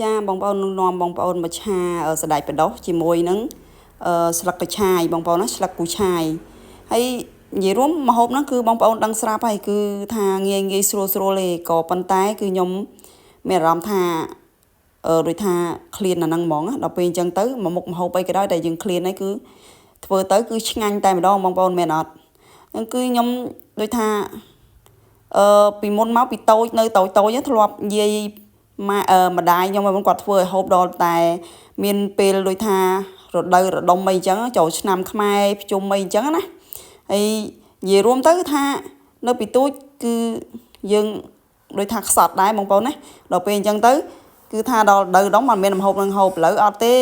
ចាបងប្អូននឹងនាំបងប្អូនមកឆាសណ្តែកបដោះជាមួយនឹងស្លឹកកញ្ឆាយបងប្អូនណាស្លឹកគូឆាយហើយនិយាយរួមម្ហូបហ្នឹងគឺបងប្អូនដឹងស្រាប់ហើយគឺថាងាយស្រួលទេក៏ប៉ុន្តែគឺខ្ញុំមានអារម្មណ៍ថាដូចថាឃ្លានអាហ្នឹងហ្មងដល់ពេលអញ្ចឹងទៅមួយមុខម្ហូបអីក៏ដោយដែលយើងឃ្លានហើយគឺធ្វើទៅគឺឆ្ងាញ់តែម្ដងបងប្អូនមែនអត់ហ្នឹងគឺខ្ញុំដូចថាពីមុនមកពីតូចនៅតូចធ្លាប់និយាយម្ដាយខ្ញុំឲ្យគាត់ធ្វើឲ្យហូបដល់តែមានពេលដូចថារដូវរដុំអីចឹងចូលឆ្នាំខ្មែរភ្ជុំអីចឹងណាហើយនិយាយរួមទៅថានៅពីទូចគឺយើងដូចថាខ្សត់ដែរបងប្អូនណាដល់ពេលអញ្ចឹងទៅគឺថាដល់រដូវដុំអត់មានហូបនឹងហូបលើអត់ទេ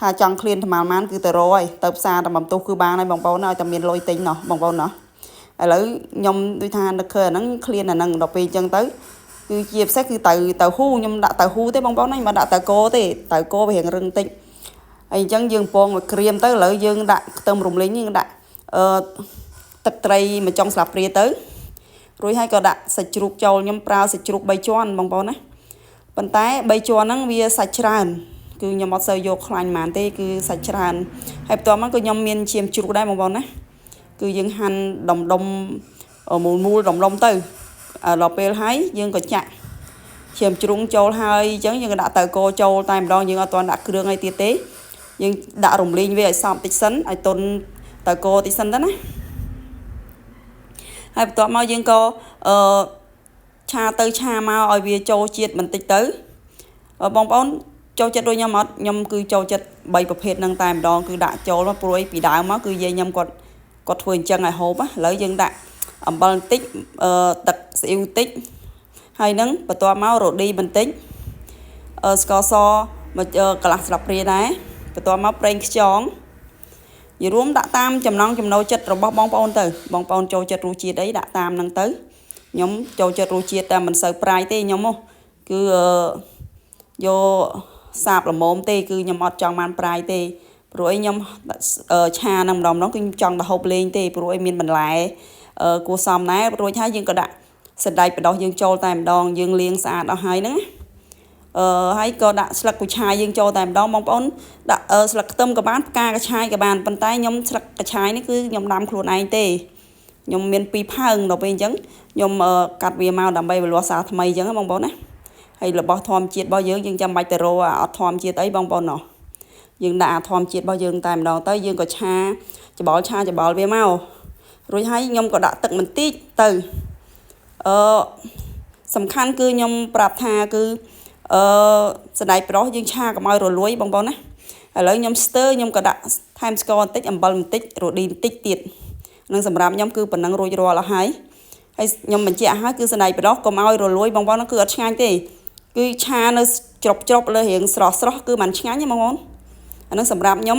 ថាចង់ឃ្លានថ្មម៉ានគឺទៅរយទៅផ្សារតែបំទុះគឺបានហើយបងប្អូនឲ្យតែមានលុយទិញណោះបងប្អូនណោះឥឡូវខ្ញុំដូចថានឹកឃើញអាហ្នឹងឃ្លានអាហ្នឹងដល់ពេលអញ្ចឹងទៅគឺជាពិសេសគឺទៅហ៊ូខ្ញុំដាក់ទៅហ៊ូទេបងប្អូនណាមិនដាក់ទៅគោទេទៅគោវារៀងរឹងតិចហើយអញ្ចឹងយើងពងមកក្រៀមទៅឥឡូវយើងដាក់ខ្ទឹមរំលីងយើងដាក់ទឹកត្រីមួយចុងស្លាបព្រាទៅរួចហើយក៏ដាក់សាច់ជ្រូកចូលខ្ញុំប្រើសាច់ជ្រូក3ជាន់បងប្អូនណាប៉ុន្តែ3ជាន់ហ្នឹងវាសាច់ច្រើនគឺខ្ញុំអត់សូវយកខ្លាញ់ប៉ុន្មានទេគឺសាច់ច្រើនហើយបន្ទាប់មកក៏ខ្ញុំមានឈាមជ្រូកដែរបងប្អូនណាគឺយើងហាន់ដុំមូលដុំទៅដល់ពេលហើយយើងក៏ចាក់ឈាមជ្រូកចូលហើយអញ្ចឹងយើងក៏ដាក់ទៅគោចូលតែម្ដងយើងអត់ទាន់ដាក់គ្រឿងអីទៀតទេយើងដាក់រំលីងវាឲ្យសព្វតិចសិនឲ្យទន់ទៅគោតិចសិនទៅណាហើយបន្ទាប់មកយើងក៏ឆាទៅឆាមកឲ្យវាចូលជាតិបន្តិចទៅបងប្អូនចូលចិត្តដូចខ្ញុំអត់ខ្ញុំគឺចូលចិត្ត3ប្រភេទហ្នឹងតែម្ដងគឺដាក់ចូលមកព្រួយពីដើមមកគឺយាយខ្ញុំគាត់ធ្វើអញ្ចឹងឲ្យហូបឥឡូវយើងដាក់អំបិលបន្តិចទឹកស៊ីអ៊ីវបន្តិចហើយនឹងបន្ទាប់មករ៉ូឌីបន្តិចស្ករសមួយកន្លះស្លាបព្រាដែរបន្ទាប់មកប្រេងខ្យងនិយាយរួមដាក់តាមចំណង់ចំណូលចិត្តរបស់បងប្អូនទៅបងប្អូនចូលចិត្តរសជាតិអីដាក់តាមហ្នឹងទៅខ្ញុំចូលចិត្តរសជាតិតែមិនសូវប្រៃទេខ្ញុំគឺយកសាបល្មមទេគឺខ្ញុំអត់ចង់បានប្រៃទេព្រោះអីខ្ញុំឆានឹងម្ដងគឺខ្ញុំចង់ទៅហូបលេងទេព្រោះអីមានបន្លែគួរសមដែររួចហើយយើងក៏ដាក់សណ្តែកបដោះយើងចូលតែម្ដងយើងលាងស្អាតអស់ហើយហ្នឹងហើយក៏ដាក់ស្លឹកគូឆាយយើងចូលតែម្ដងបងប្អូនដាក់ស្លឹកខ្ទឹមក៏បានផ្កាកញ្ឆាយក៏បានប៉ុន្តែខ្ញុំស្លឹកកញ្ឆាយនេះគឺខ្ញុំដាំខ្លួនឯងទេខ្ញុំមាន2ផើងដល់ពេលអញ្ចឹងខ្ញុំកាត់វាមកដើម្បីវាលាស់សារថ្មីអញ្ចឹងបងប្អូនណាហើយរបស់ធម្មជាតិរបស់យើងចាំបាច់ទៅរកអត់ធម្មជាតិអីបងប្អូនណោះយើងដាក់អាធម្មជាតិរបស់យើងតែម្ដងទៅយើងក៏ឆាច្បល់វាមករួចហើយខ្ញុំក៏ដាក់ទឹកបន្តិចទៅសំខាន់គឺខ្ញុំប្រាប់ថាគឺសណ្តែកប្រុសយើងឆាកុំឲ្យរលួយបងប្អូនណាឥឡូវខ្ញុំស្ទើរខ្ញុំក៏ដាក់ថែមស្ករបន្តិចអំបិលបន្តិចរ៉ូឌីបន្តិចទៀតនឹងសម្រាប់ខ្ញុំគឺប៉ុណ្ណឹងរួចរាល់អស់ហើយខ្ញុំបញ្ជាក់ឲ្យគឺសណ្តែកប្រុសកុំឲ្យរលួយបងប្អូនគឺអត់ឆ្ងាញ់ទេគឺឆានៅច្រប់លើរៀងស្រស់គឺមិនឆ្ងាញ់ទេបងប្អូនអានឹងសម្រាប់ខ្ញុំ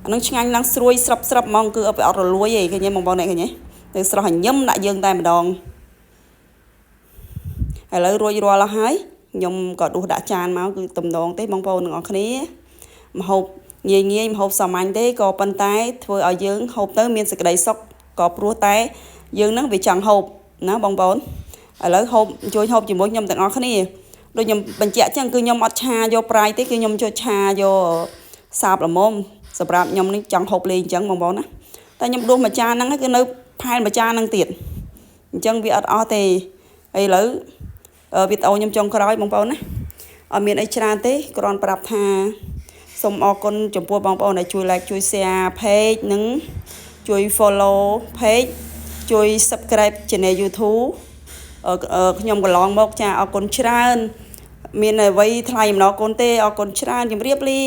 អានឹងឆ្ងាញ់ឡើងស្រួយស្រាប់ហ្មងគឺអត់រលួយទេឃើញទេបងប្អូនឃើញទេទៅស្រស់ញឹមដាក់យើងតែម្ដងឥឡូវរួចរាល់អស់ហើយខ្ញុំក៏ដួសដាក់ចានមកគឺទំដងទេបងប្អូនទាំងអស់គ្នាម្ហូបងាយម្ហូបសាមញ្ញទេក៏ប៉ុន្តែធ្វើឲ្យយើងហូបទៅមានសេចក្តីសុខក៏ព្រោះតែយើងនឹងវាចង់ហូបណាបងប្អូនឥឡូវជួយហូបជាមួយខ្ញុំទាំងអស់គ្នាដូចខ្ញុំបញ្ជាក់ចឹងគឺខ្ញុំអត់ឆាយកប្រៃទេគឺខ្ញុំជួយឆាយកសាបល្មមសម្រាប់ខ្ញុំនេះចង់ហូបលេងអញ្ចឹងបងប្អូនណាតែខ្ញុំដួសមួយចានហ្នឹងគឺនៅផែនមួយចានហ្នឹងទៀតអញ្ចឹងវាអត់អស់ទេឥឡូវវីដេអូខ្ញុំចុងក្រោយបងប្អូនណាអត់មានអីច្រើនទេគ្រាន់ប្រាប់ថាសូមអរគុណចំពោះបងប្អូនដែលជួយ like ជួយ share page និងជួយ follow page ជួយ subscribe channel YouTube ខ្ញុំកន្លងមកចាអរគុណច្រើនមានអ្វីថ្លៃម្ដងគុណទេអរគុណច្រើនជម្រាបលា